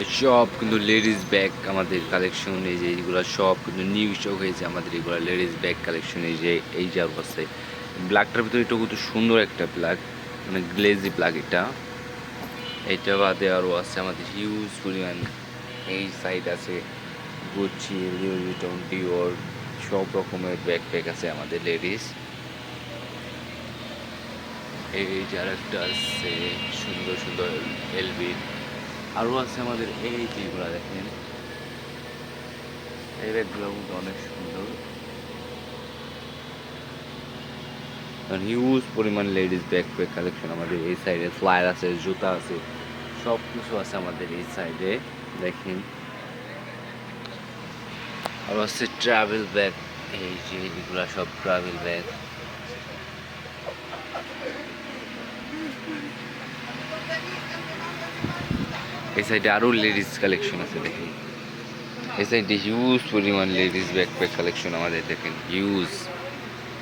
সব কিন্তু ladies bag আমাদের কালেকশন, এই যে এইগুলো সব কিন্তু নিউ স্টক হয়েছে আমাদের এগুলো লেডিস ব্যাগ কালেকশন। এই যে অবস্থায় ব্ল্যাকটার ভিতরে এটা কিন্তু সুন্দর একটা ব্ল্যাক, মানে গ্লেজি ব্ল্যাক এটা। এইটা বাদে আরও আছে আমাদের হিউজ পরিমাণ, এই সাইড আছে গুচি, লুই ভিটন, ডিওর, সব রকমের ব্যাকপ্যাক আছে আমাদের লেডিস। এই যে আরেকটা আছে সুন্দর সুন্দর এলবির, আরও আছে আমাদের এই যেগুলো দেখেন, এই ব্যাগগুলো কিন্তু অনেক সুন্দর। হিউজ পরিমাণ লেডিস ব্যাকপ্যাক কালেকশন আমাদের এই সাইডে। ফ্লায়ার আছে, জুতা আছে, সব কিছু আছে আমাদের এই সাইডে দেখেন। আর আছে ট্রাভেল ব্যাগ, এই যে এগুলা সব ট্রাভেল ব্যাগ। এই সাইডে আরও লেডিস কালেকশন আছে দেখেন। এই সাইডে হিউজ পরিমাণ লেডিস ব্যাকপ্যাক কালেকশন আমাদের দেখেন, হিউজ,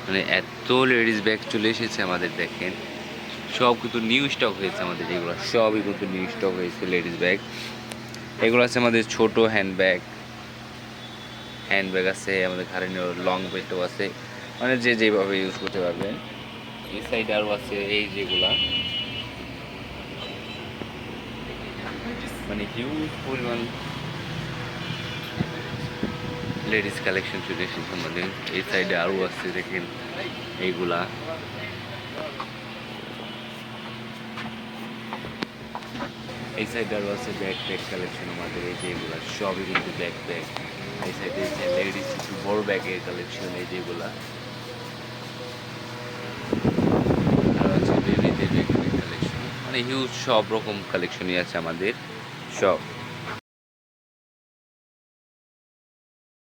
মানে এত লেডিস ব্যাগ চলে এসেছে আমাদের দেখেন। সব কিন্তু নিউ স্টক হয়েছে আমাদের, এগুলো সবই কিন্তু নিউ স্টক হয়েছে লেডিস ব্যাগ। এগুলো আছে আমাদের ছোট হ্যান্ডব্যাগ, আছে আমাদের ঘাড়ে লং বেল্টও আছে, মানে যে যেভাবে ইউজ করতে পারবেন। এই সাইডে আরও আছে এই যেগুলা, মানে হিউজ পরিমাণ লেডিস কালেকশন চলে এসেছে আমাদের। এই সাইডে আরও আছে দেখেন এইগুলা। এই সাইডে আরও আছে ব্যাকপ্যাক কালেকশন আমাদের, এই যে এগুলা সবই কিন্তু ব্যাকপ্যাক। এই সাইডে লেডিস একটু বড় ব্যাগের কালেকশন, এই যেগুলা। আর আছে বেবিদের ব্যাগের কালেকশন, মানে হিউজ সব রকম কালেকশনই আছে আমাদের সব।